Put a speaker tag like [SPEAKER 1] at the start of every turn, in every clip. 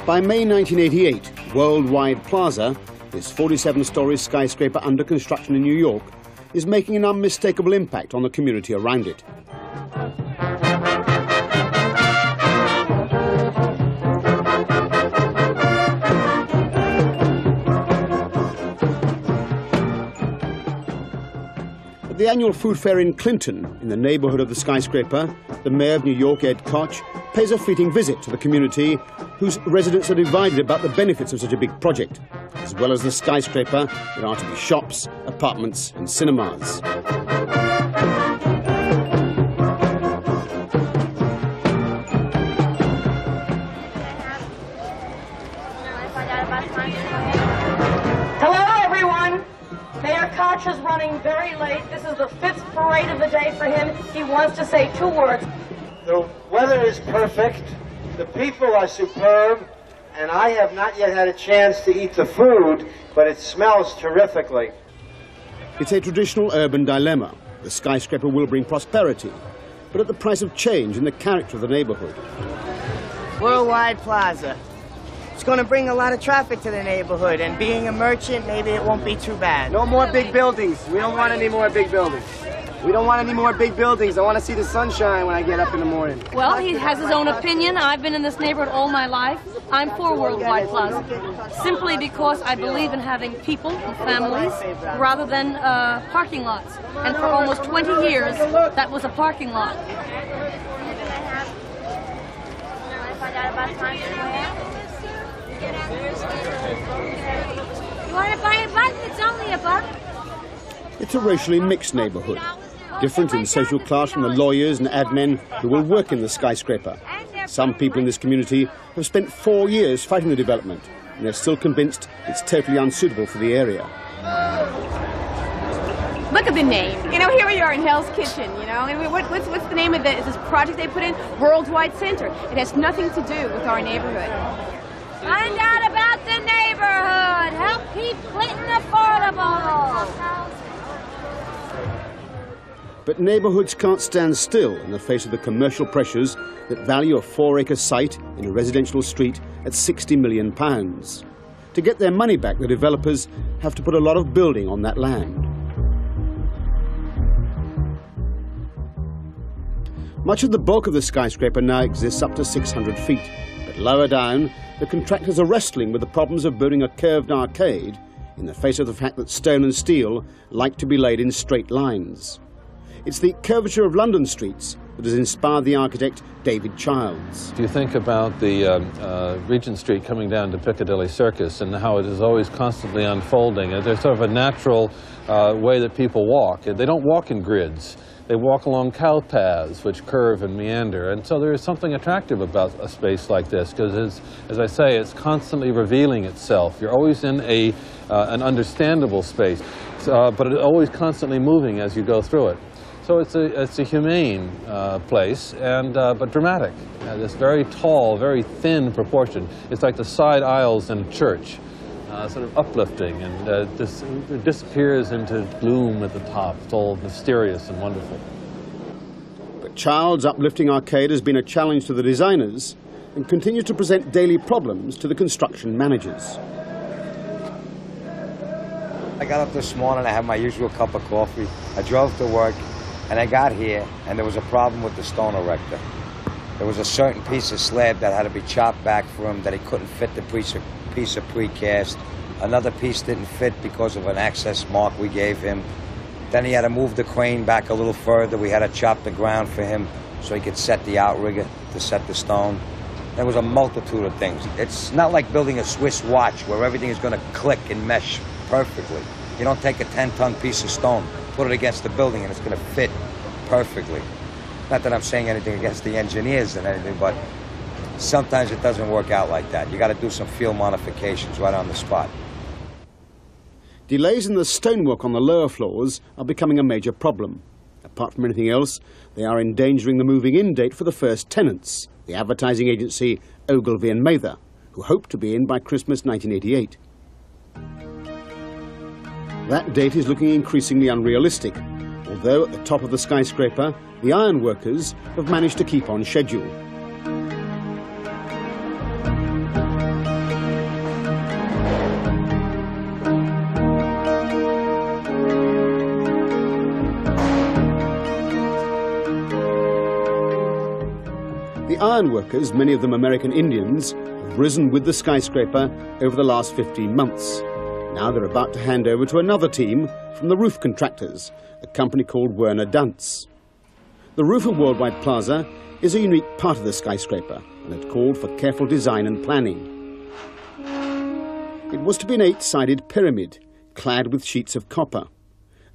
[SPEAKER 1] By May 1988, Worldwide Plaza, this 47-story skyscraper under construction in New York, is making an unmistakable impact on the community around it. At the annual food fair in Clinton, in the neighborhood of the skyscraper, the mayor of New York, Ed Koch, pays a fleeting visit to the community, whose residents are divided about the benefits of such a big project. As well as the skyscraper, there are to be shops, apartments and cinemas.
[SPEAKER 2] Hello, everyone. Mayor Koch is running very late. This is the 5th parade of the day for him. He wants to say 2 words.
[SPEAKER 3] The weather is perfect, the people are superb, and I have not yet had a chance to eat the food, but it smells terrifically.
[SPEAKER 1] It's a traditional urban dilemma. The skyscraper will bring prosperity, but at the price of change in the character of the neighborhood.
[SPEAKER 4] Worldwide Plaza. It's going to bring a lot of traffic to the neighborhood, and being a merchant, maybe it won't be too bad.
[SPEAKER 5] No more big buildings. We don't want any more big buildings. We don't want any more big buildings. I want to see the sunshine when I get up in the morning.
[SPEAKER 6] Well, he has his own opinion. I've been in this neighborhood all my life. I'm for Worldwide Plaza, simply because I believe in having people and families rather than parking lots. And for almost 20 years, that was a parking lot.
[SPEAKER 7] You want to buy a button? It's only a buck.
[SPEAKER 1] It's a racially mixed neighborhood, different in social class from the lawyers and admin who will work in the skyscraper. Some people in this community have spent 4 years fighting the development, and they're still convinced it's totally unsuitable for the area.
[SPEAKER 8] Look at the name. You know, here we are in Hell's Kitchen, you know. And what's the name of this project they put in? Worldwide Center. It has nothing to do with our neighborhood.
[SPEAKER 7] Find out about the neighborhood. Help keep Clinton affordable.
[SPEAKER 1] But neighborhoods can't stand still in the face of the commercial pressures that value a 4-acre site in a residential street at £60 million. To get their money back, the developers have to put a lot of building on that land. Much of the bulk of the skyscraper now exists up to 600 feet, but lower down, the contractors are wrestling with the problems of building a curved arcade in the face of the fact that stone and steel like to be laid in straight lines. It's the curvature of London streets that has inspired the architect David Childs.
[SPEAKER 9] If you think about the Regent Street coming down to Piccadilly Circus and how it is always constantly unfolding, there's sort of a natural way that people walk. They don't walk in grids. They walk along cow paths which curve and meander, and so there is something attractive about a space like this because, as I say, it's constantly revealing itself. You're always in an understandable space, but it's always constantly moving as you go through it. So it's a humane place, but dramatic. This very tall, very thin proportion. It's like the side aisles in a church, sort of uplifting, and it disappears into gloom at the top. It's all mysterious and wonderful.
[SPEAKER 1] But Childs' uplifting arcade has been a challenge to the designers and continues to present daily problems to the construction managers.
[SPEAKER 10] I got up this morning, I had my usual cup of coffee. I drove to work. And I got here, and there was a problem with the stone erector. There was a certain piece of slab that had to be chopped back for him, that he couldn't fit the piece of precast. Another piece didn't fit because of an access mark we gave him. Then he had to move the crane back a little further. We had to chop the ground for him so he could set the outrigger to set the stone. There was a multitude of things. It's not like building a Swiss watch where everything is going to click and mesh perfectly. You don't take a 10-ton piece of stone, put it against the building, and it's going to fit perfectly. Not that I'm saying anything against the engineers and anything, but sometimes it doesn't work out like that. You got to do some field modifications right on the spot.
[SPEAKER 1] Delays in the stonework on the lower floors are becoming a major problem. Apart from anything else, they are endangering the moving-in date for the first tenants, the advertising agency Ogilvy and Mather, who hope to be in by Christmas 1988. That date is looking increasingly unrealistic, although at the top of the skyscraper, the iron workers have managed to keep on schedule. ironworkers, many of them American Indians, have risen with the skyscraper over the last 15 months. Now they're about to hand over to another team from the roof contractors, a company called Werner Duntz. The roof of Worldwide Plaza is a unique part of the skyscraper, and it called for careful design and planning. It was to be an 8-sided pyramid, clad with sheets of copper.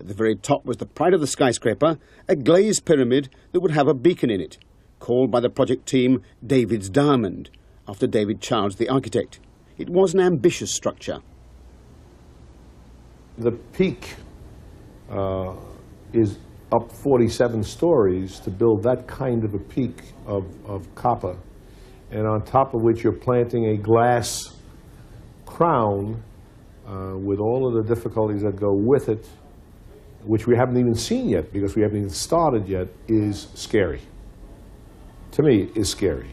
[SPEAKER 1] At the very top was the pride of the skyscraper, a glazed pyramid that would have a beacon in it, called by the project team David's Diamond, after David Childs, the architect. It was an ambitious structure.
[SPEAKER 11] The peak is up 47 stories to build that kind of a peak of copper, and on top of which you're planting a glass crown with all of the difficulties that go with it, which we haven't even seen yet because we haven't even started yet, is scary. To me, is scary.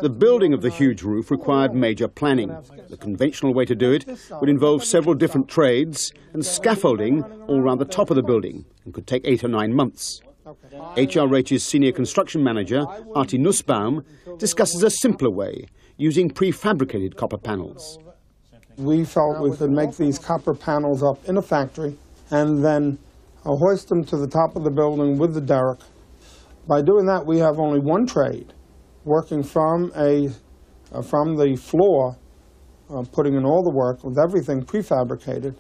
[SPEAKER 1] The building of the huge roof required major planning. The conventional way to do it would involve several different trades and scaffolding all around the top of the building, and could take 8 or 9 months. HRH's senior construction manager, Artie Nussbaum, discusses a simpler way, using prefabricated copper panels.
[SPEAKER 12] We felt we could make these copper panels up in a factory and then hoist them to the top of the building with the derrick. By doing that, we have only one trade working from the floor, putting in all the work with everything prefabricated,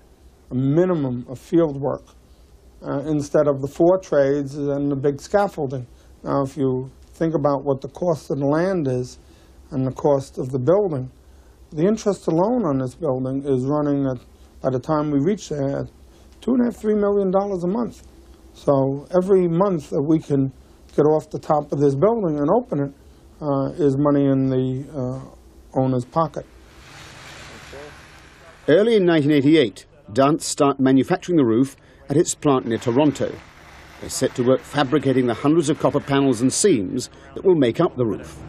[SPEAKER 12] a minimum of field work, instead of the 4 trades and the big scaffolding. Now, if you think about what the cost of the land is and the cost of the building, the interest alone on this building is running at, by the time we reach there, $2.5–3 million a month. So every month that we can get off the top of this building and open it is money in the owner's pocket.
[SPEAKER 1] Early in 1988, Duntz started manufacturing the roof at its plant near Toronto. They set to work fabricating the hundreds of copper panels and seams that will make up the roof.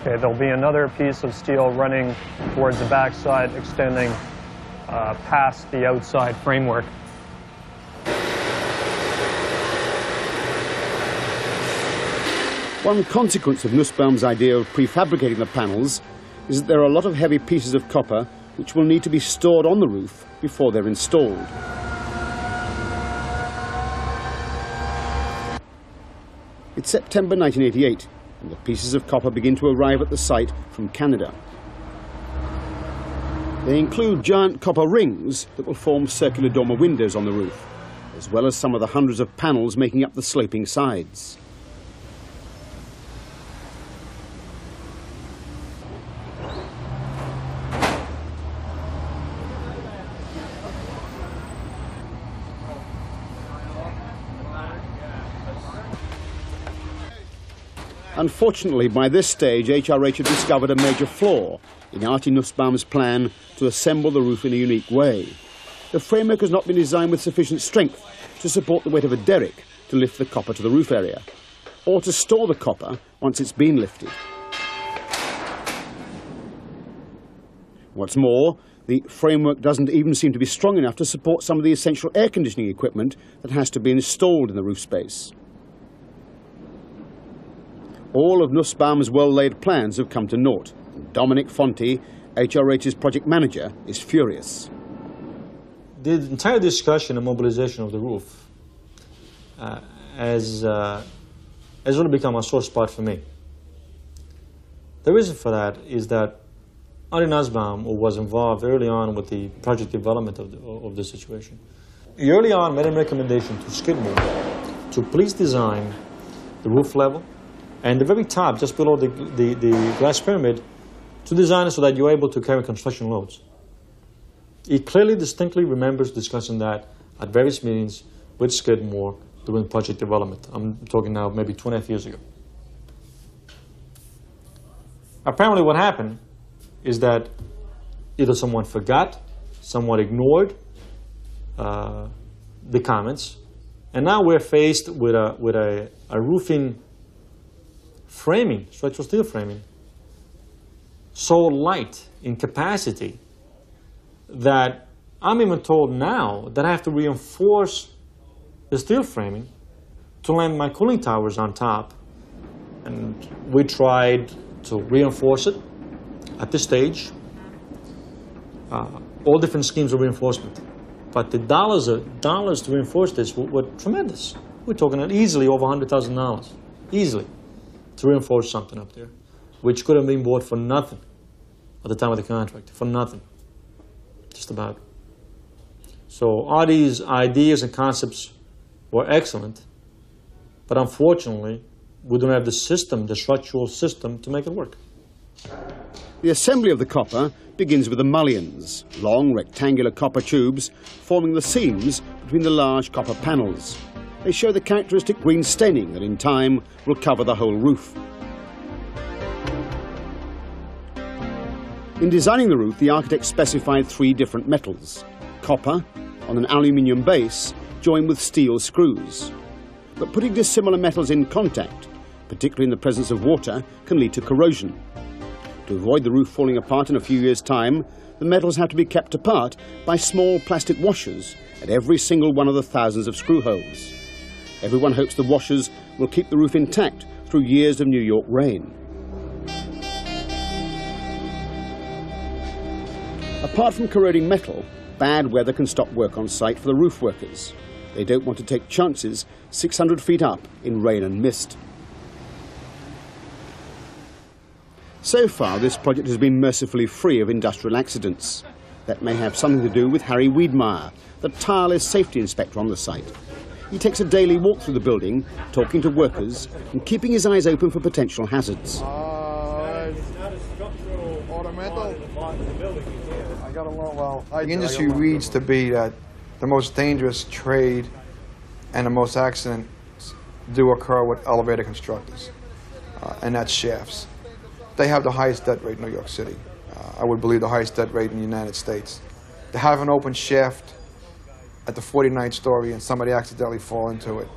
[SPEAKER 13] Okay, there'll be another piece of steel running towards the backside, extending past the outside framework.
[SPEAKER 1] One consequence of Nussbaum's idea of prefabricating the panels is that there are a lot of heavy pieces of copper which will need to be stored on the roof before they're installed. It's September 1988, and the pieces of copper begin to arrive at the site from Canada. They include giant copper rings that will form circular dormer windows on the roof, as well as some of the hundreds of panels making up the sloping sides. Unfortunately, by this stage, HRH had discovered a major flaw in Artie Nussbaum's plan to assemble the roof in a unique way. The framework has not been designed with sufficient strength to support the weight of a derrick to lift the copper to the roof area, or to store the copper once it's been lifted. What's more, the framework doesn't even seem to be strong enough to support some of the essential air conditioning equipment that has to be installed in the roof space. All of Nussbaum's well-laid plans have come to naught. Dominic Fonti, HRH's project manager, is furious.
[SPEAKER 14] The entire discussion and mobilization of the roof has really become a sore spot for me. The reason for that is that Artie Nussbaum was involved early on with the project development of the situation. He early on made a recommendation to Skidmore to please design the roof level and the very top, just below the glass pyramid, to design it so that you're able to carry construction loads. He clearly, distinctly remembers discussing that at various meetings with Skidmore during project development. I'm talking now maybe 2.5 years ago. Apparently what happened is that either someone forgot, someone ignored the comments, and now we're faced with a roofing framing, structural steel framing, so light in capacity that I'm even told now that I have to reinforce the steel framing to land my cooling towers on top. And we tried to reinforce it at this stage. All different schemes of reinforcement. But the dollars to reinforce this were tremendous. We're talking easily over $100,000, easily, to reinforce something up there, which could have been bought for nothing at the time of the contract, for nothing, just about. So Artie's ideas and concepts were excellent, but unfortunately, we don't have the system, the structural system, to make it work.
[SPEAKER 1] The assembly of the copper begins with the mullions, long rectangular copper tubes forming the seams between the large copper panels. They show the characteristic green staining that in time will cover the whole roof. In designing the roof, the architect specified 3 different metals: copper on an aluminium base joined with steel screws. But putting dissimilar metals in contact, particularly in the presence of water, can lead to corrosion. To avoid the roof falling apart in a few years' time, the metals have to be kept apart by small plastic washers at every single one of the thousands of screw holes. Everyone hopes the washers will keep the roof intact through years of New York rain. Apart from corroding metal, bad weather can stop work on site for the roof workers. They don't want to take chances 600 feet up in rain and mist. So far, this project has been mercifully free of industrial accidents. That may have something to do with Harry Wiedmeyer, the tireless safety inspector on the site. He takes a daily walk through the building, talking to workers and keeping his eyes open for potential hazards.
[SPEAKER 15] The industry reads to be that the most dangerous trade and the most accidents do occur with elevator constructors, and that's shafts. They have the highest death rate in New York City. I would believe the highest death rate in the United States. To have an open shaft at the 49th story and somebody accidentally fall into it,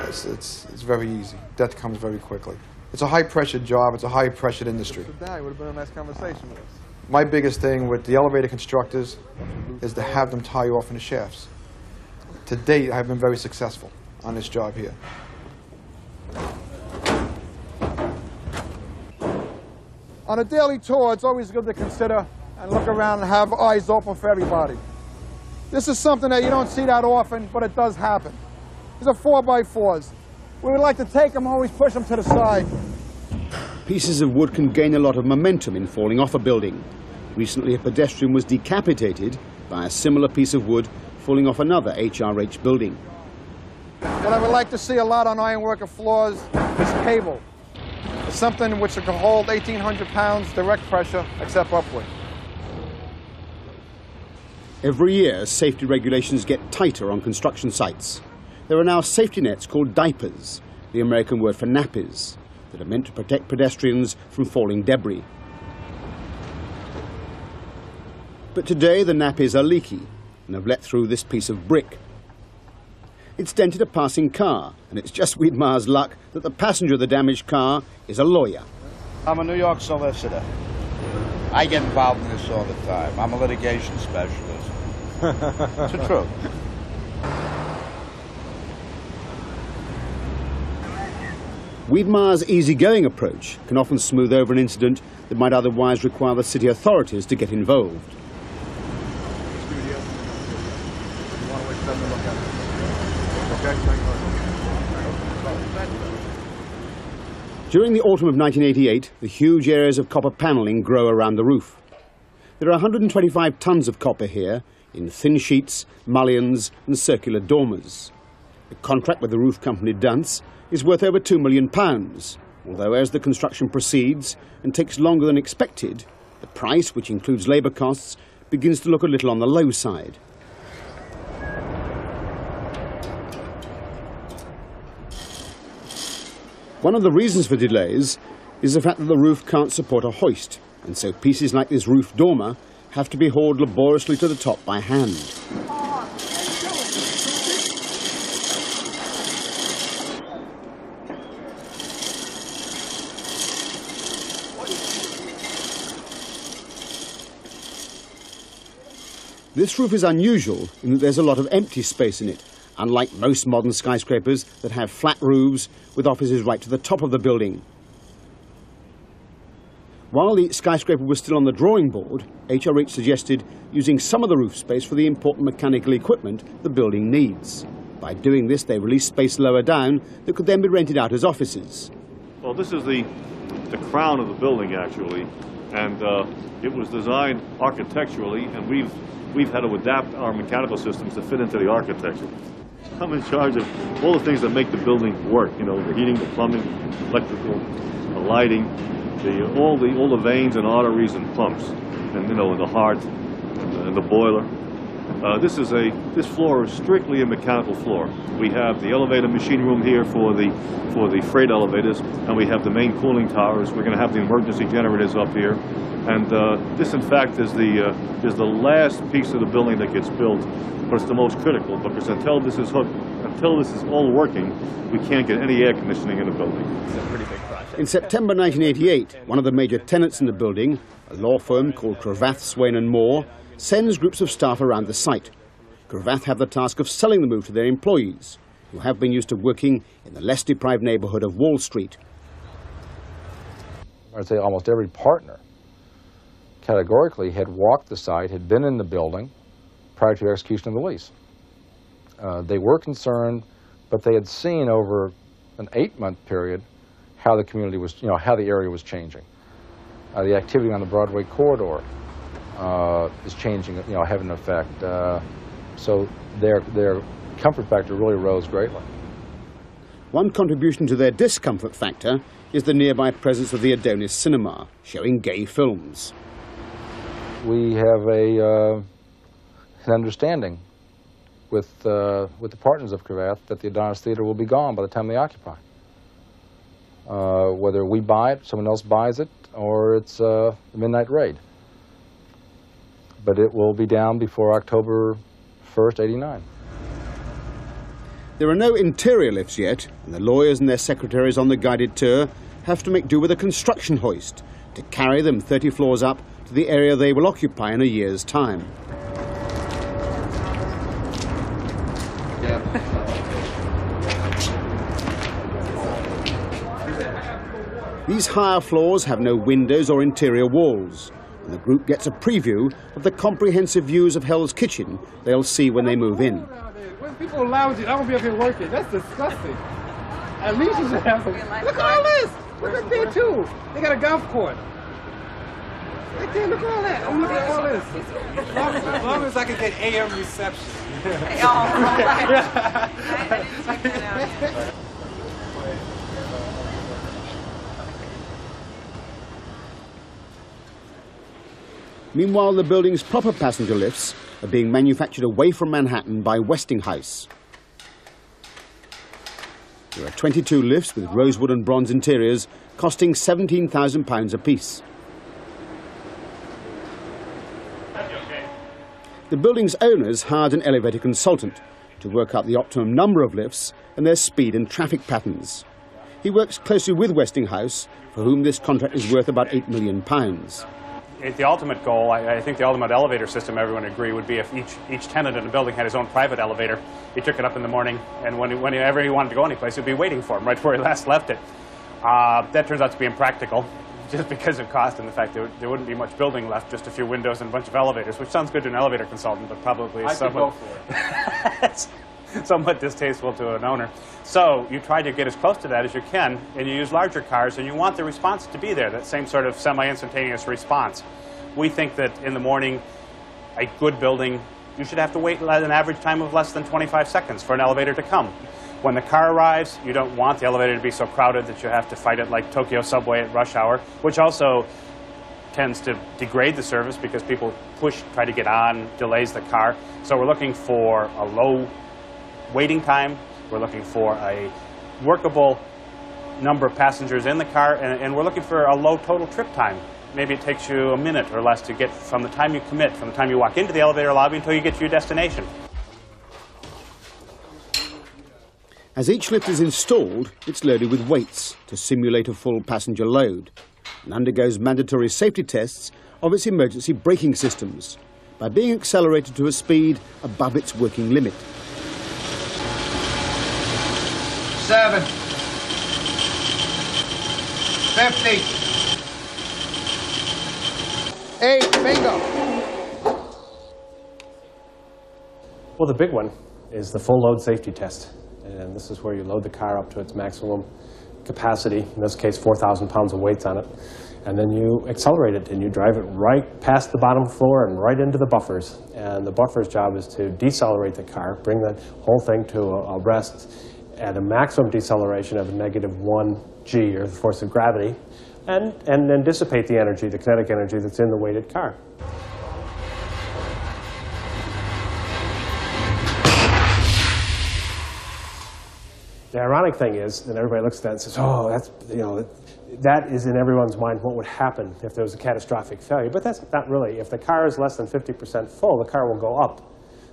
[SPEAKER 15] it's very easy. Death comes very quickly. It's a high-pressure job. It's a high-pressured industry.
[SPEAKER 16] It would have been a nice conversation with us.
[SPEAKER 15] My biggest thing with the elevator constructors is to have them tie off in the shafts. To date, I've been very successful on this job here.
[SPEAKER 16] On a daily tour, it's always good to consider and look around and have eyes open for everybody. This is something that you don't see that often, but it does happen. These are 4x4s. We would like to take them, always push them to the side.
[SPEAKER 1] Pieces of wood can gain a lot of momentum in falling off a building. Recently, a pedestrian was decapitated by a similar piece of wood falling off another HRH building.
[SPEAKER 16] What I would like to see a lot on ironworker floors is cable. It's something which can hold 1,800 pounds direct pressure, except upward.
[SPEAKER 1] Every year, safety regulations get tighter on construction sites. There are now safety nets called diapers, the American word for nappies, that are meant to protect pedestrians from falling debris. But today the nappies are leaky and have let through this piece of brick. It's dented a passing car, and it's just Wiedmeyer's luck that the passenger of the damaged car is a lawyer.
[SPEAKER 17] I'm a New York solicitor. I get involved in this all the time. I'm a litigation specialist. It's the truth.
[SPEAKER 1] Wiedmeyer's easygoing approach can often smooth over an incident that might otherwise require the city authorities to get involved. During the autumn of 1988, the huge areas of copper panelling grow around the roof. There are 125 tons of copper here in thin sheets, mullions and circular dormers. The contract with the roof company Dunce is worth over £2 million, although as the construction proceeds and takes longer than expected, the price, which includes labour costs, begins to look a little on the low side. One of the reasons for delays is the fact that the roof can't support a hoist, and so pieces like this roof dormer have to be hauled laboriously to the top by hand. This roof is unusual in that there's a lot of empty space in it, unlike most modern skyscrapers that have flat roofs with offices right to the top of the building. While the skyscraper was still on the drawing board, HRH suggested using some of the roof space for the important mechanical equipment the building needs. By doing this, they released space lower down that could then be rented out as offices.
[SPEAKER 18] Well, this is the crown of the building, actually, and it was designed architecturally, and we've had to adapt our mechanical systems to fit into the architecture. I'm in charge of all the things that make the building work, you know, the heating, the plumbing, electrical, the lighting, all the veins and arteries and pumps, and you know, the heart and the boiler. This floor is strictly a mechanical floor. We have the elevator machine room here for the freight elevators, and we have the main cooling towers. We're going to have the emergency generators up here, and this, in fact, is the last piece of the building that gets built, but it's the most critical because until this is all working, we can't get any air conditioning in the building. It's a pretty big project.
[SPEAKER 1] In September 1988, one of the major tenants in the building, a law firm called Cravath, Swaine and Moore, sends groups of staff around the site. Cravath have the task of selling the move to their employees, who have been used to working in the less deprived neighbourhood of Wall Street.
[SPEAKER 19] I'd say almost every partner categorically had walked the site, had been in the building prior to execution of the lease. They were concerned, but they had seen over an 8-month period how the community was, how the area was changing. The activity on the Broadway corridor is changing, having an effect. So their comfort factor really rose greatly.
[SPEAKER 1] One contribution to their discomfort factor is the nearby presence of the Adonis Cinema, showing gay films.
[SPEAKER 19] We have an understanding with the partners of Cravath that the Adonis Theater will be gone by the time they occupy. Whether we buy it, someone else buys it, or it's a midnight raid. But it will be down before October 1st, '89.
[SPEAKER 1] There are no interior lifts yet, and the lawyers and their secretaries on the guided tour have to make do with a construction hoist to carry them 30 floors up to the area they will occupy in a year's time. These higher floors have no windows or interior walls, and the group gets a preview of the comprehensive views of Hell's Kitchen they'll see when they move in.
[SPEAKER 20] When people are lousy, I won't be up here working. That's disgusting. At least you should have some. Look at all this. Look at there too. They got a golf court. Right there, look at all that. Oh, look at all this. As long as I can get AM reception.
[SPEAKER 1] Meanwhile, the building's proper passenger lifts are being manufactured away from Manhattan by Westinghouse. There are 22 lifts with rosewood and bronze interiors costing £17,000 apiece. The building's owners hired an elevator consultant to work out the optimum number of lifts and their speed and traffic patterns. He works closely with Westinghouse, for whom this contract is worth about £8 million.
[SPEAKER 21] The ultimate goal, I think the ultimate elevator system, everyone would agree, would be if each tenant in the building had his own private elevator. He took it up in the morning, and whenever he wanted to go anyplace, it would be waiting for him right where he last left it. That turns out to be impractical, just because of cost and the fact that there wouldn't be much building left, just a few windows and a bunch of elevators, which sounds good to an elevator consultant, but probably is somewhat distasteful to an owner. So you try to get as close to that as you can, and you use larger cars, and you want the response to be there, that same sort of semi-instantaneous response. We think that in the morning, a good building, you should have to wait an average time of less than 25 seconds for an elevator to come. When the car arrives, you don't want the elevator to be so crowded that you have to fight it like Tokyo subway at rush hour, which also tends to degrade the service because people try to get on, delays the car. So we're looking for a low waiting time. We're looking for a workable number of passengers in the car, and we're looking for a low total trip time. Maybe it takes you a minute or less to get from the time you commit, from the time you walk into the elevator lobby until you get to your destination.
[SPEAKER 1] As each lift is installed, it's loaded with weights to simulate a full passenger load and undergoes mandatory safety tests of its emergency braking systems. by being accelerated to a speed above its working limit.
[SPEAKER 3] 7, 50, 8, bingo.
[SPEAKER 2] Well, the big one is the full load safety test. And this is where you load the car up to its maximum capacity, in this case 4,000 pounds of weight on it, and then you accelerate it and you drive it right past the bottom floor and right into the buffers. And the buffer's job is to decelerate the car, bring the whole thing to a rest at a maximum deceleration of -1 g, or the force of gravity, and then dissipate the energy, the kinetic energy that's in the weighted car. The ironic thing is that everybody looks at that and says, oh, that's, you know, that is in everyone's mind what would happen if there was a catastrophic failure. But that's not really. If the car is less than 50% full, the car will go up.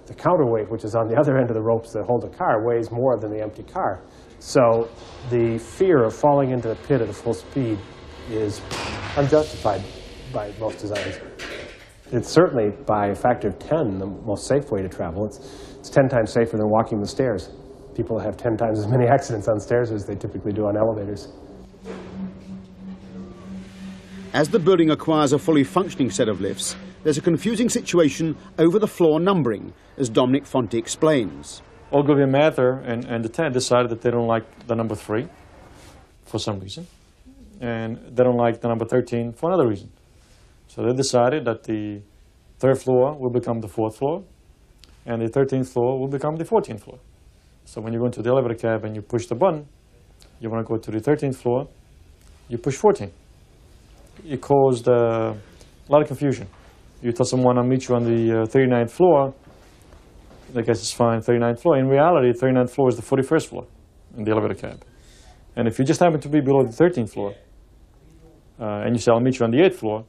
[SPEAKER 2] The counterweight, which is on the other end of the ropes that hold the car, weighs more than the empty car. So the fear of falling into the pit at a full speed is unjustified by most designs. It's certainly, by a factor of 10, the most safe way to travel. It's 10 times safer than walking the stairs. People have 10 times as many accidents on stairs as they typically do on elevators.
[SPEAKER 1] As the building acquires a fully functioning set of lifts, there's a confusing situation over the floor numbering, as Dominic Fonti explains.
[SPEAKER 14] Ogilvy Mather and the tenant decided that they don't like the number 3 for some reason, and they don't like the number 13 for another reason. So they decided that the 3rd floor will become the 4th floor, and the 13th floor will become the 14th floor. So when you go into the elevator cab and you push the button, you want to go to the 13th floor, you push 14. It caused a lot of confusion. You tell someone, I'll meet you on the 39th floor, I guess it's fine, 39th floor. In reality, 39th floor is the 41st floor in the elevator cab. And if you just happen to be below the 13th floor, and you say, I'll meet you on the 8th floor,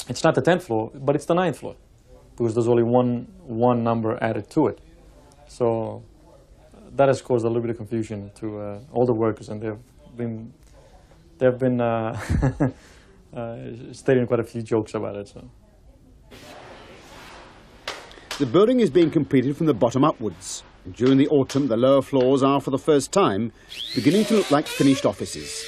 [SPEAKER 14] it's not the 10th floor, but it's the 9th floor, because there's only one number added to it. So that has caused a little bit of confusion to all the workers, and they've been stating quite a few jokes about it. So.
[SPEAKER 1] The building is being completed from the bottom upwards. And during the autumn, the lower floors are, for the first time, beginning to look like finished offices.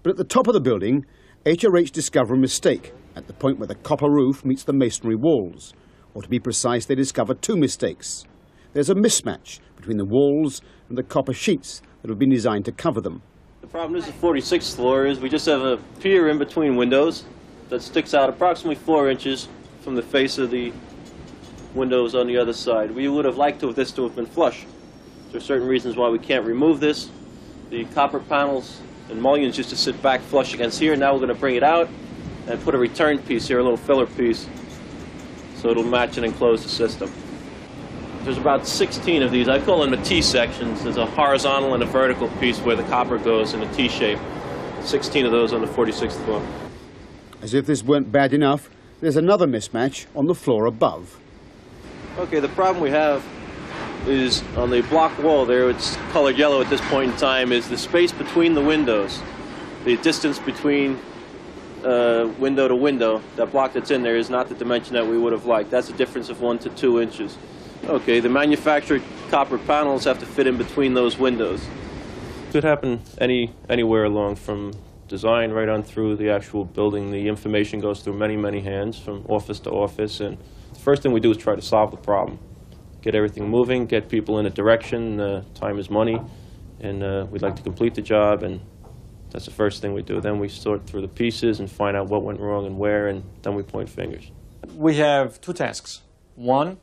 [SPEAKER 1] But at the top of the building, HRH discover a mistake at the point where the copper roof meets the masonry walls. Or to be precise, they discover 2 mistakes. There's a mismatch between the walls and the copper sheets that have been designed to cover them.
[SPEAKER 22] The problem is the 46th floor is we just have a pier in between windows that sticks out approximately 4 inches from the face of the windows on the other side. We would have liked this to have been flush. There are certain reasons why we can't remove this. The copper panels and mullions used to sit back flush against here. Now we're going to bring it out and put a return piece here, a little filler piece, so it'll match and enclose the system. There's about 16 of these. I call them the T-sections. There's a horizontal and a vertical piece where the copper goes in a T-shape. 16 of those on the 46th floor.
[SPEAKER 1] As if this weren't bad enough, there's another mismatch on the floor above.
[SPEAKER 22] Okay, the problem we have is on the block wall there, it's colored yellow at this point in time, is the space between the windows. The distance between window to window, that block that's in there is not the dimension that we would have liked. That's a difference of 1 to 2 inches. Okay, the manufactured copper panels have to fit in between those windows. It could happen anywhere along from design right on through the actual building. The information goes through many, many hands from office to office, and the first thing we do is try to solve the problem. Get everything moving, get people in a direction. Time is money, and we'd like to complete the job, and that's the first thing we do. Then we sort through the pieces and find out what went wrong and where, and then we point fingers.
[SPEAKER 14] We have 2 tasks. One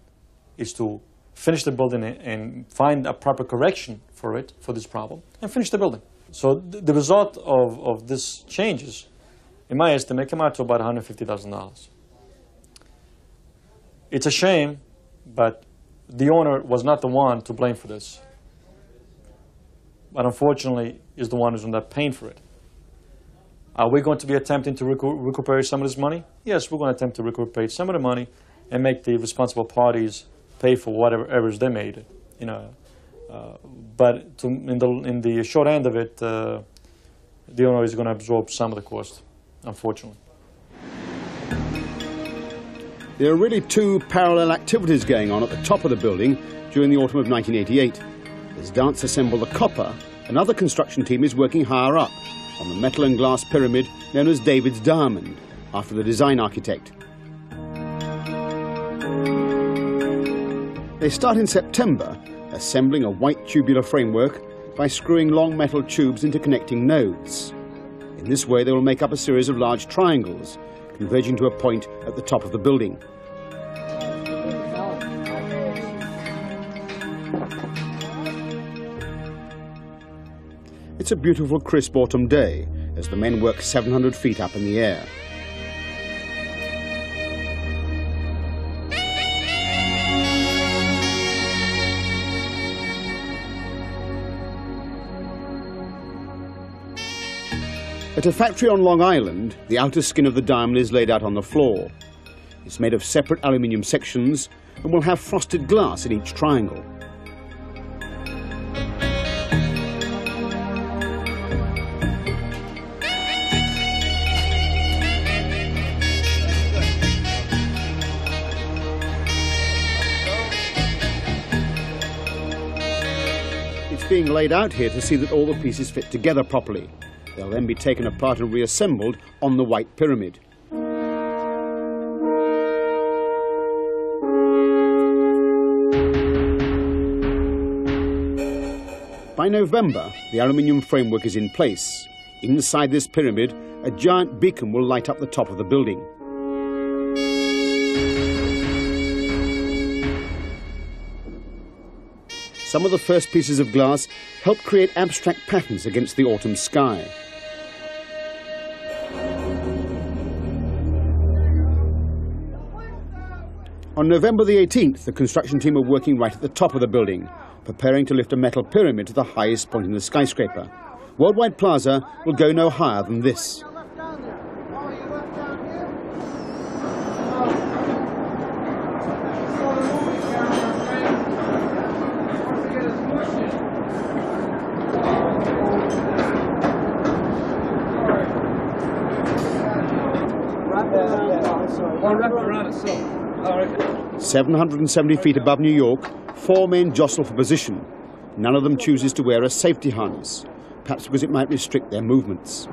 [SPEAKER 14] is to finish the building and find a proper correction for this problem, and finish the building. So the result of this changes, in my estimate, came out to about $150,000. It's a shame, but the owner was not the one to blame for this. But unfortunately, is the one who's ended up paying for it. Are we going to be attempting to recuperate some of this money? Yes, we're going to attempt to recuperate some of the money and make the responsible parties pay for whatever errors they made. You know, but in the short end of it, the owner is going to absorb some of the cost, unfortunately.
[SPEAKER 1] There are really two parallel activities going on at the top of the building during the autumn of 1988. As Dance assemble the copper, another construction team is working higher up on the metal and glass pyramid known as David's Diamond, after the design architect. They start in September, assembling a white tubular framework by screwing long metal tubes into connecting nodes. In this way they will make up a series of large triangles, converging to a point at the top of the building. It's a beautiful crisp autumn day as the men work 700 feet up in the air. At a factory on Long Island, the outer skin of the diamond is laid out on the floor. It's made of separate aluminium sections and will have frosted glass in each triangle. It's being laid out here to see that all the pieces fit together properly. They'll then be taken apart and reassembled on the white pyramid. By November, the aluminium framework is in place. Inside this pyramid, a giant beacon will light up the top of the building. Some of the first pieces of glass help create abstract patterns against the autumn sky. On November the 18th, the construction team are working right at the top of the building, preparing to lift a metal pyramid to the highest point in the skyscraper. Worldwide Plaza will go no higher than this.
[SPEAKER 20] All
[SPEAKER 1] 770 feet above New York, 4 men jostle for position. None of them chooses to wear a safety harness, perhaps because it might restrict their movements.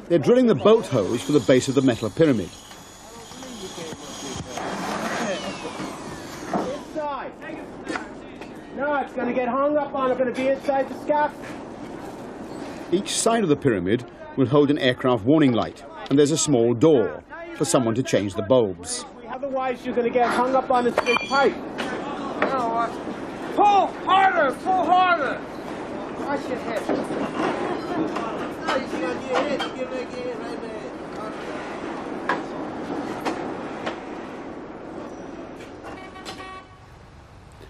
[SPEAKER 1] They're drilling the bolt holes for the base of the metal pyramid.
[SPEAKER 3] No, it's going to get hung up on. It's going to be inside the scaff.
[SPEAKER 1] Each side of the pyramid will hold an aircraft warning light, and there's a small door for someone to change the bulbs.
[SPEAKER 3] Otherwise, you're going to get hung up on this big pipe. Pull harder! Pull harder! Watch your head. Oh, you're going to get hit. You're going to get hit right there.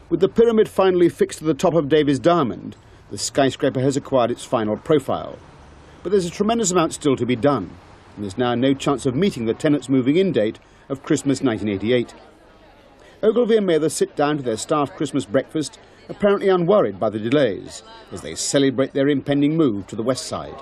[SPEAKER 1] With the pyramid finally fixed to the top of David's Diamond, the skyscraper has acquired its final profile. But there's a tremendous amount still to be done, and there's now no chance of meeting the tenants' moving-in date of Christmas 1988. Ogilvy and Mather sit down to their staff Christmas breakfast, apparently unworried by the delays, as they celebrate their impending move to the west side.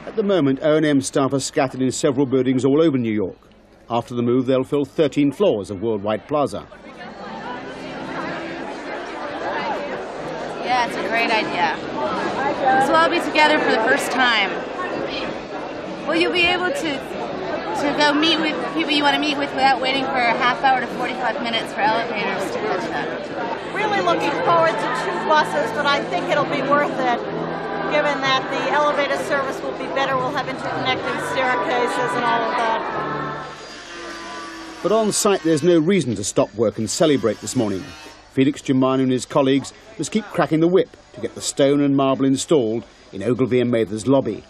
[SPEAKER 1] At the moment, O&M staff are scattered in several buildings all over New York. After the move, they'll fill 13 floors of Worldwide Plaza.
[SPEAKER 4] Yeah, it's a great idea. So we'll all be together for the first time. Will you be able to go meet with people you want to meet with without waiting for a half hour to 45 minutes for elevators to catch up?
[SPEAKER 5] Really looking forward to 2 buses, but I think it'll be worth it. Given that the elevator service will be better, we'll have interconnecting staircases and all of that.
[SPEAKER 1] But on site, there's no reason to stop work and celebrate this morning. Felix Germano and his colleagues must keep cracking the whip to get the stone and marble installed in Ogilvy and Mather's lobby.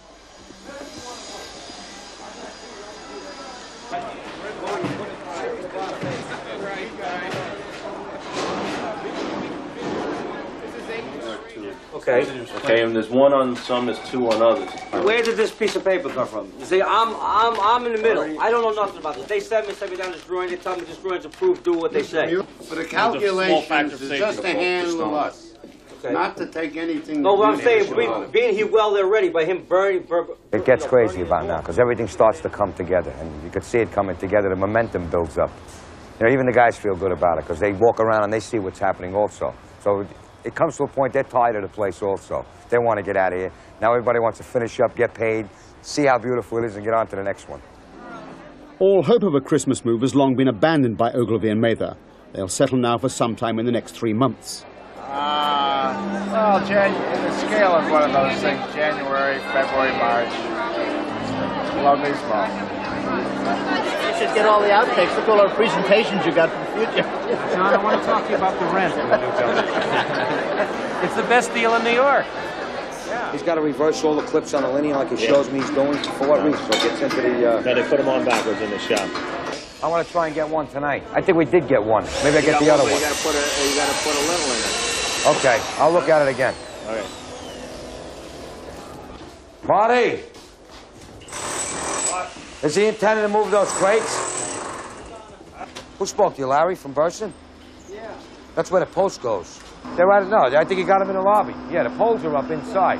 [SPEAKER 22] Okay, and there's one on some, there's two on others.
[SPEAKER 10] Where did this piece of paper come from? You see, I'm in the middle. I don't know nothing about this. They sent me down this drawing. They tell me this drawing's approved. Do what they say.
[SPEAKER 3] For the calculations, it's just to handle us. Okay. Not to take anything.
[SPEAKER 10] No, what I'm saying, being here well there ready by him burning.
[SPEAKER 6] It gets crazy about now because everything starts to come together, and you can see it coming together. The momentum builds up. You know, even the guys feel good about it because they walk around and they see what's happening also. So it comes to a point they're tired of the place also. They want to get out of here. Now everybody wants to finish up, get paid, see how beautiful it is, and get on to the next one.
[SPEAKER 1] All hope of a Christmas move has long been abandoned by Ogilvy and Mather. They'll settle now for some time in the next 3 months.
[SPEAKER 17] Well, the scale of one of those things, January, February, March, lovely small.
[SPEAKER 8] You should get all the outtakes. Look at all our presentations you got for the future.
[SPEAKER 23] John, I want to talk to you about the rent of the new building. It's the best deal in New York.
[SPEAKER 6] He's got to reverse all the clips on the linear like he shows me he's doing. For what reason? So it gets into the...
[SPEAKER 22] No, they put them on backwards in the shop.
[SPEAKER 6] I want to try and get one tonight. I think we did get one. Maybe I get the other one.
[SPEAKER 22] You got to put a little in it.
[SPEAKER 6] Okay, I'll look at it again.
[SPEAKER 22] Okay.
[SPEAKER 6] Marty! Is he intending to move those crates? Who spoke to you, Larry, from Burson? Yeah. That's where the post goes. They're right, no, I think he got them in the lobby. Yeah, the poles are up inside.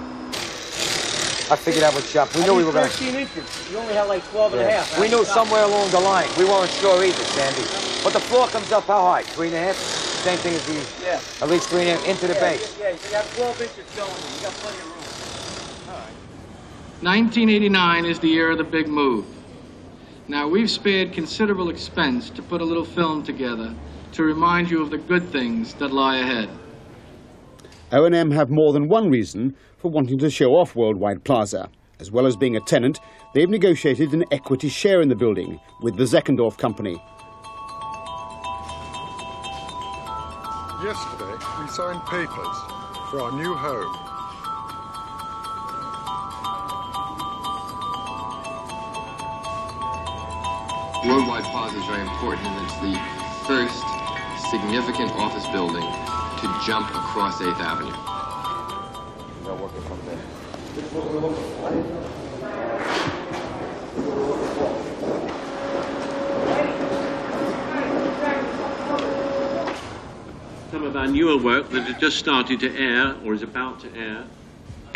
[SPEAKER 6] I figured that would shop. We knew we were going to...
[SPEAKER 8] 13 inches. You only had like 12 and a half.
[SPEAKER 6] We knew somewhere along the line. We weren't sure either, Sandy. But the floor comes up how high? 3.5? Same thing as the... Yeah. At least 3.5 into the base.
[SPEAKER 8] Yeah, you got 12 inches going. You got plenty of room. All right.
[SPEAKER 24] 1989 is the year of the big move. Now, we've spared considerable expense to put a little film together to remind you of the good things that lie ahead.
[SPEAKER 1] O&M have more than one reason for wanting to show off Worldwide Plaza. As well as being a tenant, they've negotiated an equity share in the building with the Zeckendorf Company.
[SPEAKER 25] Yesterday, we signed papers for our new home.
[SPEAKER 26] Worldwide Plaza is very important, and it's the first significant office building to jump across 8th Avenue.
[SPEAKER 6] They're working from there.
[SPEAKER 27] Some of our newer work that is just starting to air or is about to air.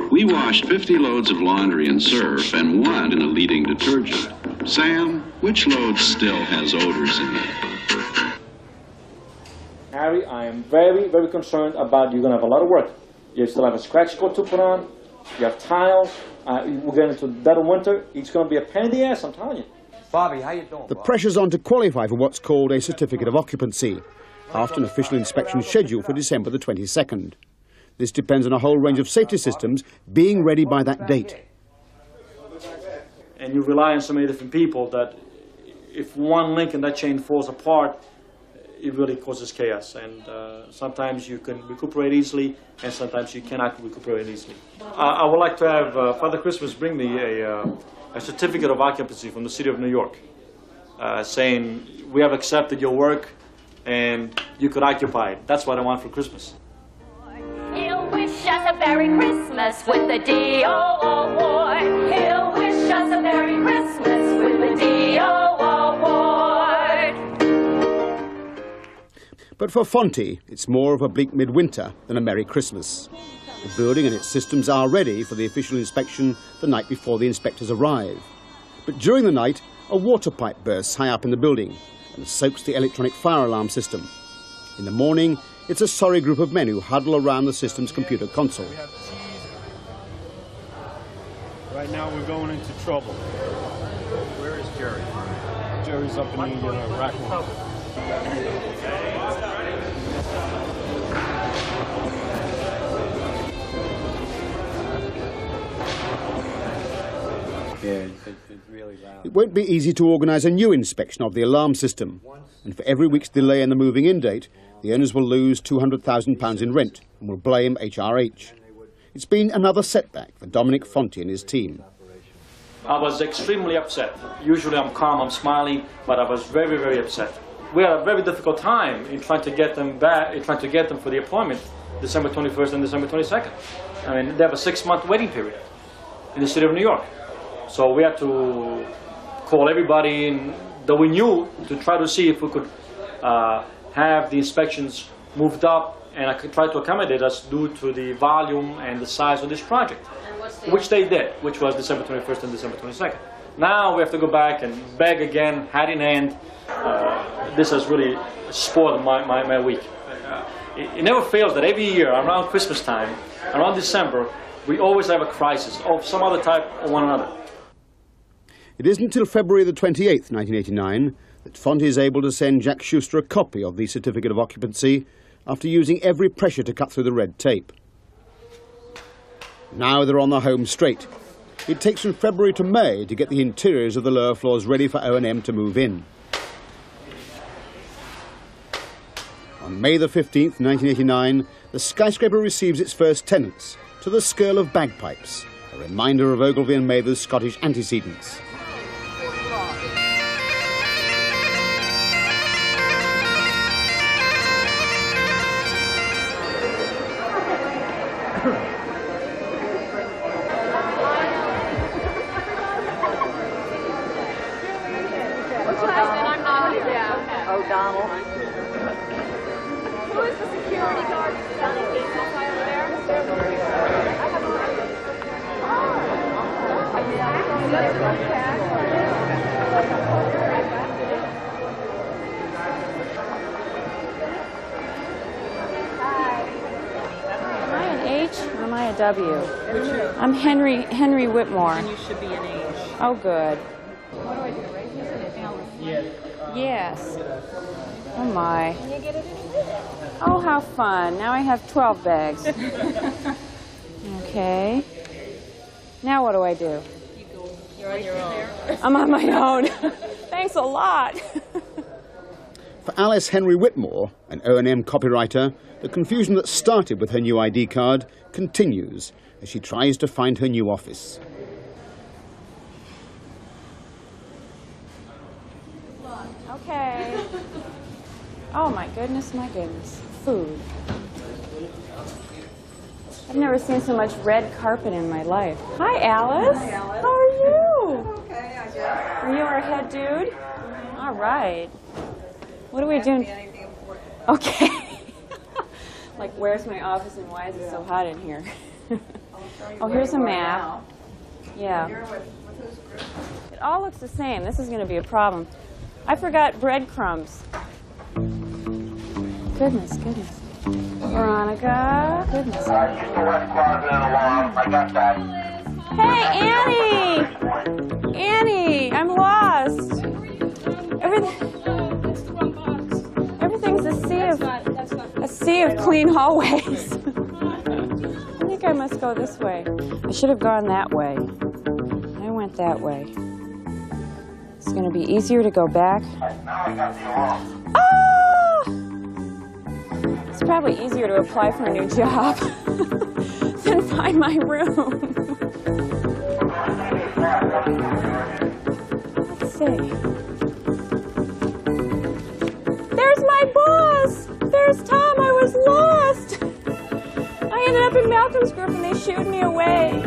[SPEAKER 28] We washed 50 loads of laundry in surf and 1 in a leading detergent. Sam, which load still has odors in it?
[SPEAKER 14] Harry, I am very, very concerned about you're going to have a lot of work. You still have a scratch coat to put on. You have tiles. We're getting into dead of winter. It's going to be a pain in the ass, I'm telling you.
[SPEAKER 6] Bobby, how you doing?
[SPEAKER 1] The pressure's on to qualify for what's called a certificate of occupancy, after an official inspection scheduled for December the 22nd. This depends on a whole range of safety systems being ready by that date.
[SPEAKER 14] And you rely on so many different people that if one link in that chain falls apart, it really causes chaos. And sometimes you can recuperate easily, and sometimes you cannot recuperate easily. I would like to have Father Christmas bring me a certificate of occupancy from the city of New York, saying we have accepted your work and you could occupy it. That's what I want for Christmas.
[SPEAKER 7] He'll wish us a Merry Christmas with the D.O. Award. He'll wish us a Merry Christmas with the D.O. Award.
[SPEAKER 1] But for Fonte, it's more of a bleak midwinter than a Merry Christmas. The building and its systems are ready for the official inspection the night before the inspectors arrive. But during the night, a water pipe bursts high up in the building and soaks the electronic fire alarm system. In the morning, it's a sorry group of men who huddle around the system's computer console.
[SPEAKER 13] Right now we're going into trouble.
[SPEAKER 17] Where is Jerry?
[SPEAKER 13] Jerry's up in the rack room.
[SPEAKER 17] Yeah, it's really loud.
[SPEAKER 1] It won't be easy to organise a new inspection of the alarm system, and for every week's delay in the moving-in date, the owners will lose £200,000 in rent and will blame HRH. It's been another setback for Dominic Fonte and his team.
[SPEAKER 14] I was extremely upset. Usually I'm calm, I'm smiling, but I was very, very upset. We had a very difficult time in trying to get them back, in trying to get them for the appointment. December 21st and December 22nd. I mean, they have a 6-month waiting period in the city of New York. So we had to call everybody that we knew to try to see if we could have the inspections moved up, and I could try to accommodate us due to the volume and the size of this project, which they did, which was December 21st and December 22nd. Now we have to go back and beg again, hat in hand. This has really spoiled my week. It never fails that every year around Christmas time, around December, we always have a crisis of some other type or one another.
[SPEAKER 1] It isn't until February the 28th, 1989, that Fonte is able to send Jack Schuster a copy of the certificate of occupancy after using every pressure to cut through the red tape. Now they're on the home straight. It takes from February to May to get the interiors of the lower floors ready for O&M to move in. On May the 15th, 1989, the skyscraper receives its first tenants, to the skirl of bagpipes, a reminder of Ogilvy and Mather's Scottish antecedents.
[SPEAKER 9] O'Donnell. Who is the security guard down in Gate over there?
[SPEAKER 11] Am I an H or am I a W? I'm Henry Whitmore.
[SPEAKER 9] And you should be an H.
[SPEAKER 11] Oh, good.
[SPEAKER 9] What do I do, right here?
[SPEAKER 11] Yes. Oh, my. Oh, how fun. Now I have 12 bags. Okay. Now what do I do?
[SPEAKER 9] You're on your own.
[SPEAKER 11] I'm on my own. Thanks a lot.
[SPEAKER 1] For Alice Henry Whitmore, an O&M copywriter, the confusion that started with her new ID card continues as she tries to find her new office.
[SPEAKER 11] Okay. Oh, my goodness, my goodness. Food. I've never seen so much red carpet in my life. Hi, Alice.
[SPEAKER 9] Hi, Alice.
[SPEAKER 11] How are you?
[SPEAKER 9] Okay, I guess.
[SPEAKER 11] Are you our head dude? All right. What are we doing? Okay. Like, where's my office and why is it so hot in here? Oh, here's a map. Yeah. It all looks the same. This is going to be a problem. I forgot breadcrumbs. Goodness, goodness. Veronica. Goodness. Hey, Annie! Annie, I'm lost. Everything's a sea of clean hallways. I think I must go this way. I should have gone that way. I went that way. It's going to be easier to go back. Ah! It's probably easier to apply for a new job than find my room. Let's see. There's my boss! There's Tom, I was lost! I ended up in Malcolm's group and they shooed me away.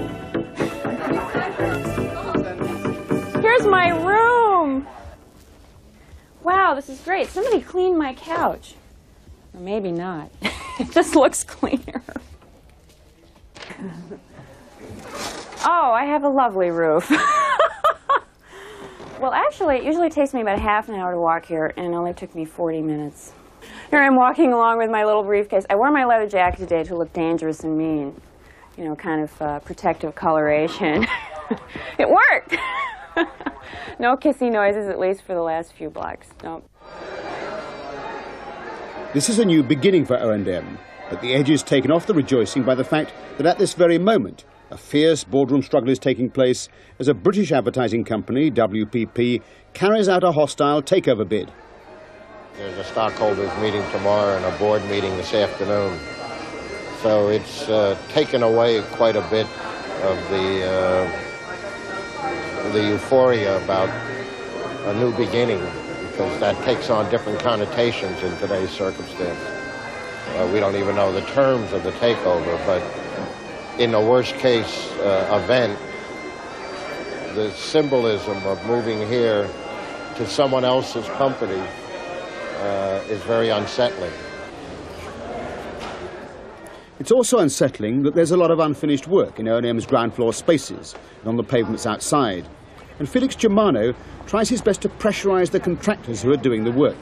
[SPEAKER 11] Here's my room! Wow, this is great. Somebody cleaned my couch. Or maybe not. It just looks cleaner. Oh, I have a lovely roof. Well, actually, it usually takes me about half an hour to walk here, and it only took me 40 minutes. Here I'm walking along with my little briefcase. I wore my leather jacket today to look dangerous and mean. You know, kind of protective coloration. It worked! No kissy noises, at least for the last few blocks. Nope.
[SPEAKER 1] This is a new beginning for O&M, but the edge is taken off the rejoicing by the fact that at this very moment, a fierce boardroom struggle is taking place as a British advertising company, WPP, carries out a hostile takeover bid.
[SPEAKER 12] There's a stockholders meeting tomorrow and a board meeting this afternoon. So it's taken away quite a bit of the euphoria about a new beginning, because that takes on different connotations in today's circumstance. We don't even know the terms of the takeover, but in a worst-case event, the symbolism of moving here to someone else's company is very unsettling.
[SPEAKER 1] It's also unsettling that there's a lot of unfinished work in O&M's ground floor spaces and on the pavements outside. And Felix Germano tries his best to pressurise the contractors who are doing the work.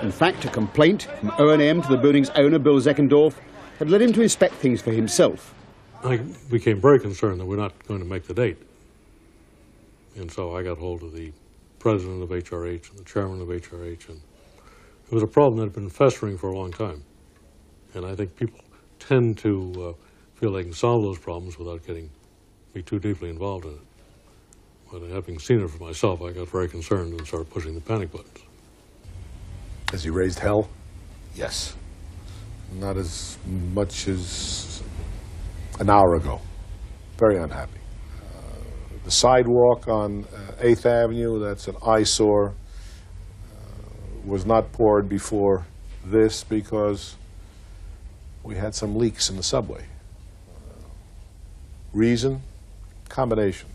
[SPEAKER 1] In fact, a complaint from O&M to the building's owner, Bill Zeckendorf, had led him to inspect things for himself.
[SPEAKER 2] I became very concerned that we're not going to make the date. And so I got hold of the president of HRH and the chairman of HRH, and it was a problem that had been festering for a long time. And I think people tend to feel they can solve those problems without be too deeply involved in it. But having seen it for myself, I got very concerned and started pushing the panic buttons.
[SPEAKER 4] Has he raised hell? Yes. Not as much as an hour ago. Very unhappy. The sidewalk on 8th Avenue, that's an eyesore, was not poured before this because we had some leaks in the subway. Reason? Combination.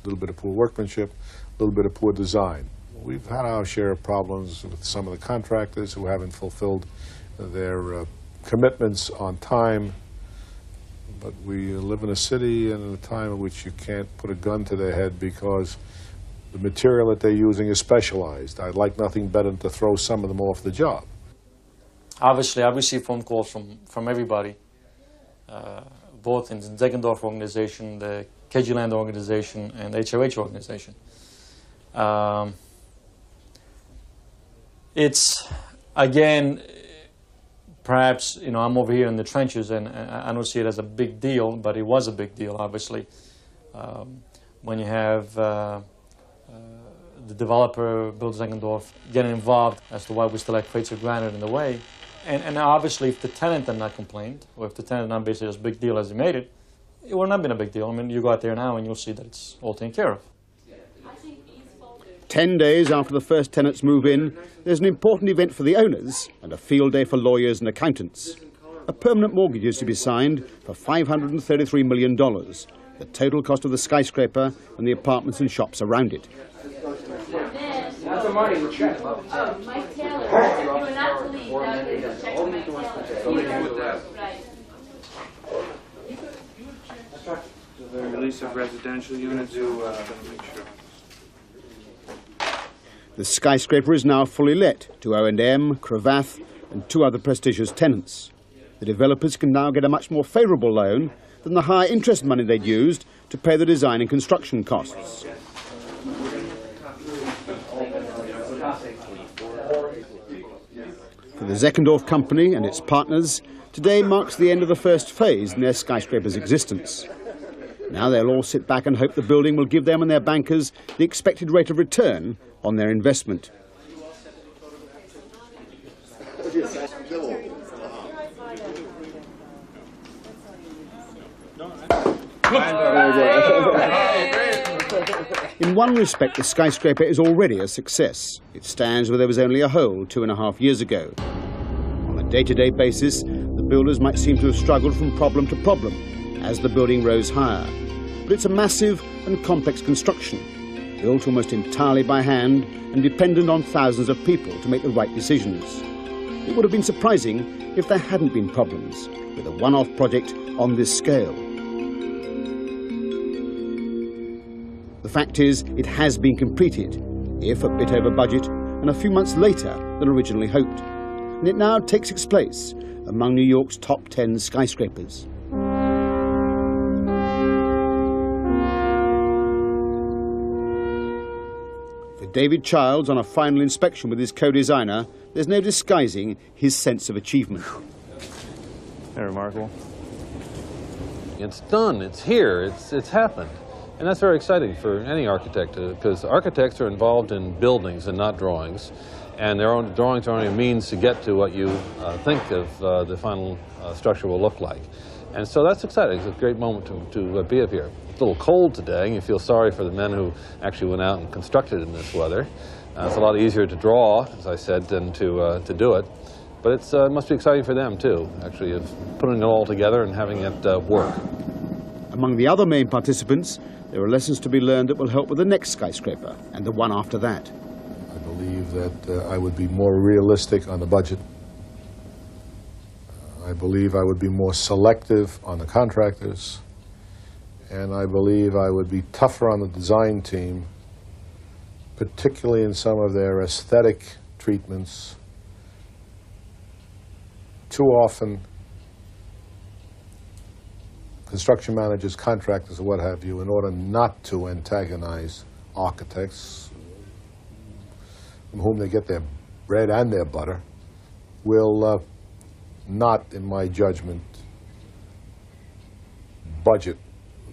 [SPEAKER 4] A little bit of poor workmanship, a little bit of poor design. We've had our share of problems with some of the contractors who haven't fulfilled their commitments on time. But we live in a city and in a time in which you can't put a gun to their head because the material that they're using is specialized. I'd like nothing better than to throw some of them off the job.
[SPEAKER 14] Obviously, I've received phone calls from everybody, both in the Zeckendorf organization, the KG Land organization, and the HRH organization. It's, again, perhaps, I'm over here in the trenches and I don't see it as a big deal, but it was a big deal, obviously. When you have the developer, Bill Zeckendorf, getting involved as to why we still have crates of granite in the way. And obviously, if the tenant had not complained, or if the tenant had not basically as big deal as he made it, it would not have been a big deal. I mean, you go out there now and you'll see that it's all taken care of.
[SPEAKER 1] 10 days after the first tenants move in, there's an important event for the owners and a field day for lawyers and accountants. A permanent mortgage is to be signed for $533 million, the total cost of the skyscraper and the apartments and shops around it.
[SPEAKER 7] That's the money we check. Oh, Mike Taylor. You were not to leave. Now you just check Mike Taylor. Right.
[SPEAKER 23] The release of residential units, make sure.
[SPEAKER 1] The skyscraper is now fully let to O&M, Cravath and 2 other prestigious tenants. The developers can now get a much more favourable loan than the high interest money they'd used to pay the design and construction costs. For the Zeckendorf Company and its partners, today marks the end of the first phase in their skyscraper's existence. Now they'll all sit back and hope the building will give them and their bankers the expected rate of return on their investment. In one respect, the skyscraper is already a success. It stands where there was only a hole 2.5 years ago. On a day-to-day basis, the builders might seem to have struggled from problem to problem as the building rose higher. But it's a massive and complex construction, built almost entirely by hand and dependent on thousands of people to make the right decisions. It would have been surprising if there hadn't been problems with a one-off project on this scale. The fact is, it has been completed, if a bit over budget, and a few months later than originally hoped. And it now takes its place among New York's top 10 skyscrapers. For David Childs, on a final inspection with his co-designer, there's no disguising his sense of achievement.
[SPEAKER 23] Very remarkable.
[SPEAKER 15] It's done, it's here, it's happened. And that's very exciting for any architect, because architects are involved in buildings and not drawings. And their own drawings are only a means to get to what you think of the final structure will look like. And so that's exciting. It's a great moment to be up here. It's a little cold today, and you feel sorry for the men who actually went out and constructed in this weather. It's a lot easier to draw, as I said, than to do it. But it must be exciting for them, too, actually, of putting it all together and having it work.
[SPEAKER 1] Among the other main participants, there are lessons to be learned that will help with the next skyscraper and the one after that.
[SPEAKER 4] I believe that I would be more realistic on the budget. I believe I would be more selective on the contractors. And I believe I would be tougher on the design team, particularly in some of their aesthetic treatments. Too often, construction managers, contractors, or what have you, in order not to antagonize architects, from whom they get their bread and their butter, will not, in my judgment, budget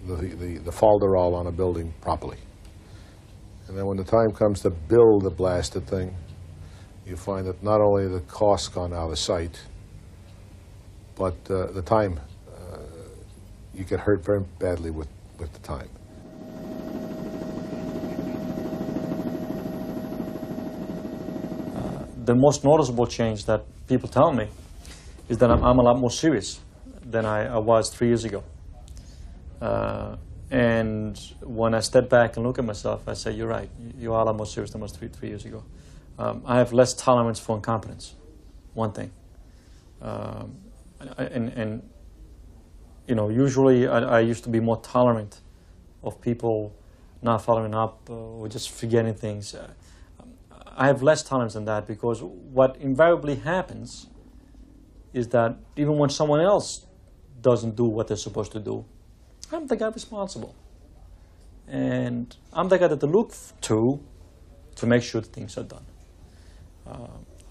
[SPEAKER 4] the falderall on a building properly. And then when the time comes to build the blasted thing, you find that not only the costs gone out of sight, but the time, you get hurt very badly with the time.
[SPEAKER 14] The most noticeable change that people tell me is that I'm a lot more serious than I was 3 years ago. And when I step back and look at myself, I say, you're right, you are a lot more serious than I was three years ago. I have less tolerance for incompetence, one thing. And you know, usually I used to be more tolerant of people not following up or just forgetting things. I have less tolerance than that, because what invariably happens is that even when someone else doesn't do what they're supposed to do, I'm the guy responsible. And I'm the guy that they look to make sure that things are done.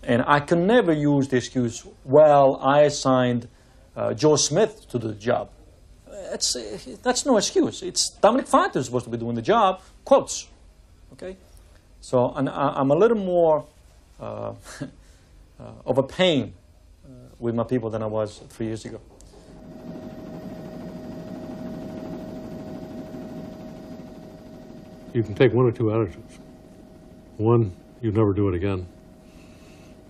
[SPEAKER 14] And I can never use the excuse, well, I assigned Joe Smith to do the job. That's no excuse. It's Dominic Fonte who's supposed to be doing the job, quotes. Okay? So I'm a little more of a pain with my people than I was 3 years ago.
[SPEAKER 2] You can take one or two attitudes. One, you never do it again.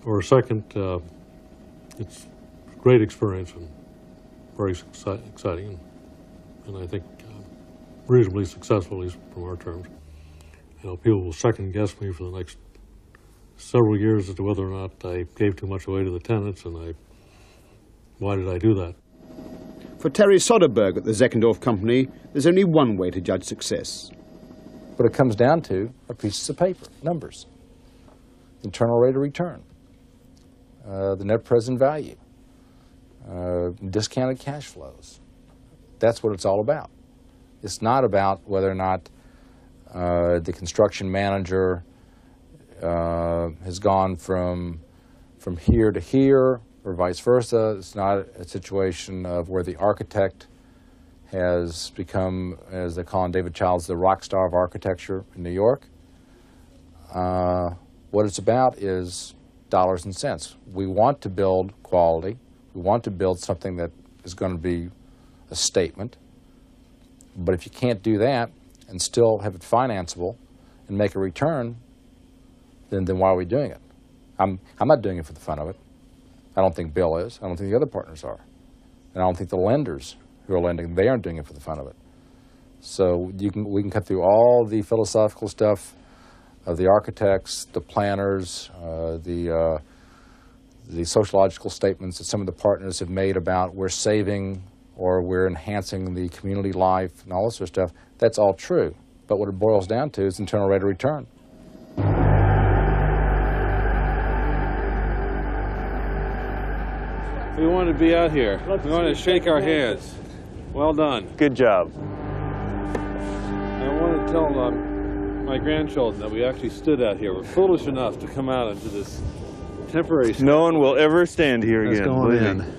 [SPEAKER 2] Or second, it's a great experience and very exciting, and I think reasonably successful, at least from our terms. You know, people will second guess me for the next several years as to whether or not I gave too much away to the tenants, and why did I do that?
[SPEAKER 1] For Terry Soderberg at the Zeckendorf Company, there's only one way to judge success.
[SPEAKER 3] What it comes down to are pieces of paper, numbers, internal rate of return, the net present value, discounted cash flows. That's what it's all about. It's not about whether or not the construction manager has gone from here to here or vice versa. It's not a situation of where the architect has become, as they call him, David Childs, the rock star of architecture in New York. What it's about is dollars and cents. We want to build quality. We want to build something that is going to be a statement. But if you can't do that and still have it financeable and make a return, then why are we doing it? I'm not doing it for the fun of it. I don't think Bill is. I don't think the other partners are. And I don't think the lenders who are lending, they aren't doing it for the fun of it. So we can cut through all the philosophical stuff of the architects, the planners, the sociological statements that some of the partners have made about we're saving or we're enhancing the community life and all this sort of stuff. That's all true. But what it boils down to is internal rate of return.
[SPEAKER 15] We wanted to be out here. We wanted to shake our hands. Well done.
[SPEAKER 5] Good job.
[SPEAKER 15] I want to tell my grandchildren that we actually stood out here. We're foolish enough to come out into this temporary...
[SPEAKER 5] No one will ever stand here again.
[SPEAKER 15] Let's go on in.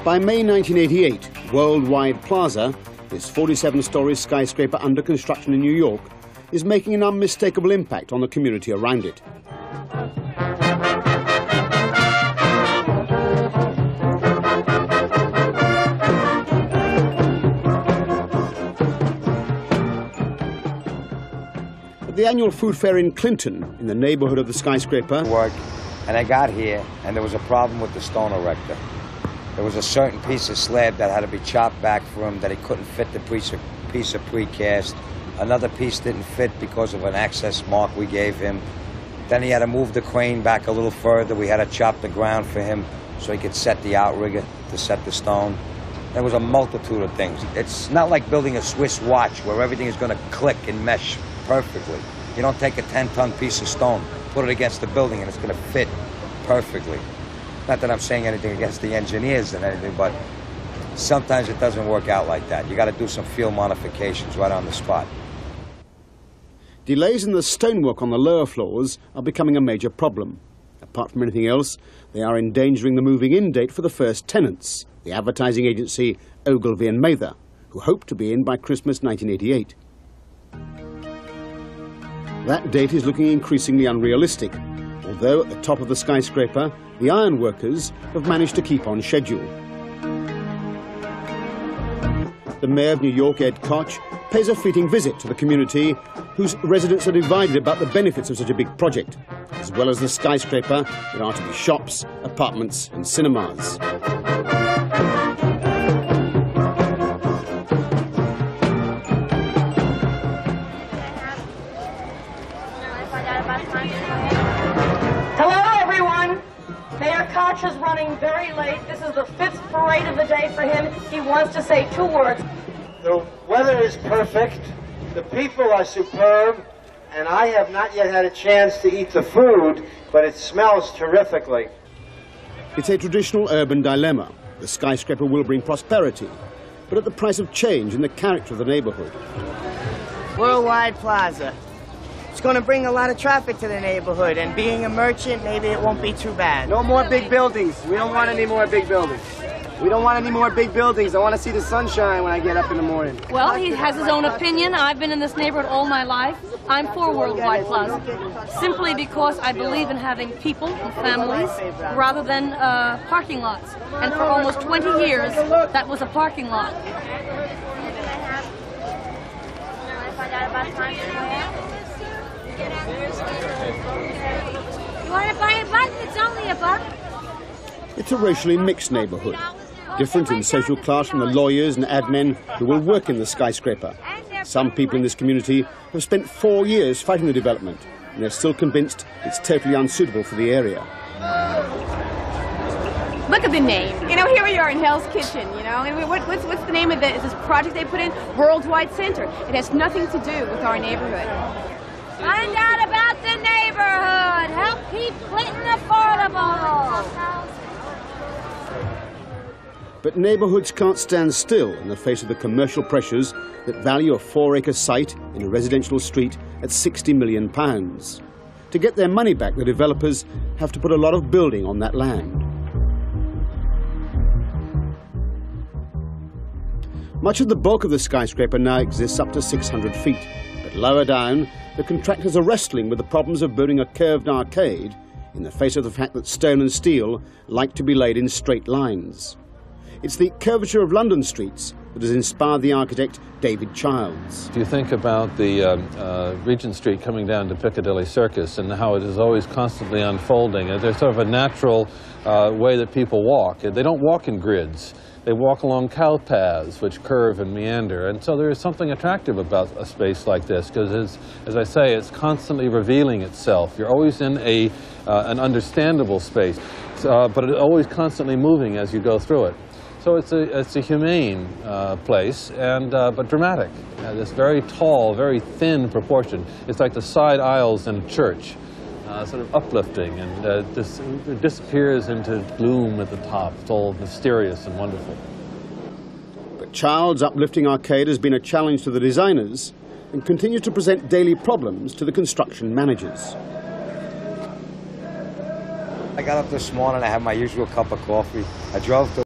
[SPEAKER 1] By May 1988, Worldwide Plaza, this 47-story skyscraper under construction in New York, is making an unmistakable impact on the community around it. At the annual food fair in Clinton, in the neighborhood of the skyscraper,
[SPEAKER 6] and I got here, and there was a problem with the stone erector. There was a certain piece of slab that had to be chopped back for him, that he couldn't fit the piece of precast. Another piece didn't fit because of an access mark we gave him. Then he had to move the crane back a little further. We had to chop the ground for him so he could set the outrigger to set the stone. There was a multitude of things. It's not like building a Swiss watch where everything is going to click and mesh perfectly. You don't take a 10-ton piece of stone, put it against the building, and it's going to fit perfectly. Not that I'm saying anything against the engineers and anything, but sometimes it doesn't work out like that. You got to do some field modifications right on the spot.
[SPEAKER 1] Delays in the stonework on the lower floors are becoming a major problem. Apart from anything else, they are endangering the moving-in date for the first tenants, the advertising agency Ogilvy and Mather, who hope to be in by Christmas 1988. That date is looking increasingly unrealistic, although at the top of the skyscraper, the ironworkers have managed to keep on schedule. The Mayor of New York, Ed Koch, pays a fleeting visit to the community, whose residents are divided about the benefits of such a big project. As well as the skyscraper, there are to be shops, apartments and cinemas.
[SPEAKER 9] Hello, everyone. Mayor Koch is running very late. This is the 5th parade of the day for him. He wants to say 2 words.
[SPEAKER 8] The weather is perfect, the people are superb, and I have not yet had a chance to eat the food, but it smells terrifically.
[SPEAKER 1] It's a traditional urban dilemma. The skyscraper will bring prosperity, but at the price of change in the character of the neighborhood.
[SPEAKER 10] Worldwide Plaza. It's going to bring a lot of traffic to the neighborhood, and being a merchant, maybe it won't be too bad.
[SPEAKER 8] No more big buildings. We don't want any more big buildings. We don't want any more big buildings. I want to see the sunshine when I get up in the morning.
[SPEAKER 16] Well, he has his own opinion. I've been in this neighborhood all my life. I'm for Worldwide Plaza, simply because I believe in having people and families rather than parking lots. And for almost 20 years, that was a parking lot. You want to buy a buck? It's only a buck.
[SPEAKER 1] It's a racially mixed neighborhood, different in social class from the lawyers and admin who will work in the skyscraper. Some people in this community have spent 4 years fighting the development, and they're still convinced it's totally unsuitable for the area.
[SPEAKER 18] Look at the name. You know, here we are in Hell's Kitchen, you know, and what's the name of this project they put in? Worldwide Center. It has nothing to do with our neighborhood.
[SPEAKER 16] Find out about the neighborhood. Help keep Clinton affordable.
[SPEAKER 1] But neighborhoods can't stand still in the face of the commercial pressures that value a 4-acre site in a residential street at £60 million. To get their money back, the developers have to put a lot of building on that land. Much of the bulk of the skyscraper now exists up to 600 feet, but lower down, the contractors are wrestling with the problems of building a curved arcade in the face of the fact that stone and steel like to be laid in straight lines. It's the curvature of London streets that has inspired the architect David Childs.
[SPEAKER 15] If you think about the Regent Street coming down to Piccadilly Circus and how it is always constantly unfolding, there's sort of a natural way that people walk. They don't walk in grids. They walk along cow paths which curve and meander, and so there is something attractive about a space like this because, as I say, it's constantly revealing itself. You're always in an understandable space, but it's always constantly moving as you go through it. So it's a humane place, but dramatic. This very tall, very thin proportion. It's like the side aisles in a church, sort of uplifting, and it disappears into gloom at the top. It's all mysterious and wonderful.
[SPEAKER 1] But Childs' uplifting arcade has been a challenge to the designers and continues to present daily problems to the construction managers.
[SPEAKER 6] I got up this morning, I had my usual cup of coffee. I drove to